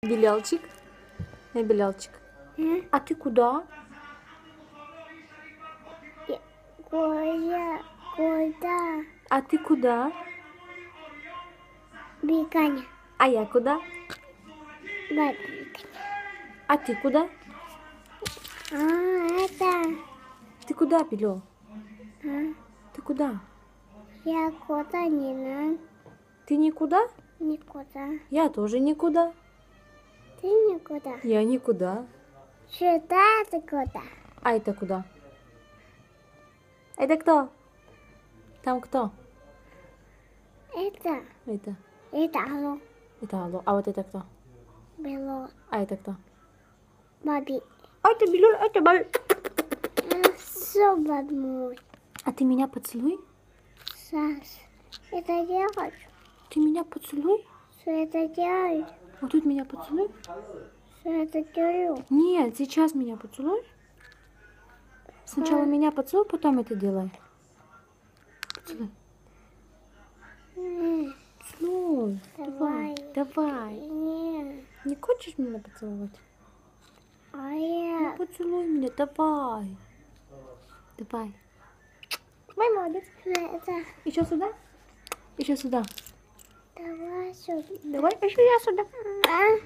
Белялчик. Белялчик. А ты куда? Куда? А ты куда? Бегание. А я куда? А ты куда? Это. Ты куда, Белё? А, Ты куда? я куда не надо. Ты никуда? Никуда. Я тоже никуда. Ты никуда. Я никуда. Сюда ты куда? А это куда? Это кто? Там кто? Это. Это. Это алло. Это алло. А вот это кто? Бело. А это кто? Баби. А это Белё, это Баби. Все, мой. А ты меня поцелуй? Сас. Это делать. Ты меня поцелуй? Что это делать? Вот тут меня поцелуй? Что это делаю? Нет, сейчас меня поцелуй. Сначала меня поцелуй, потом это делай. Поцелуй. Целуй. Давай. Давай. Нет. Не хочешь меня поцеловать? А Ну я. поцелуй меня, давай. Давай. Мой молодец. Это. Еще сюда? Еще сюда. Давай сюда. Давай еще я сюда. А?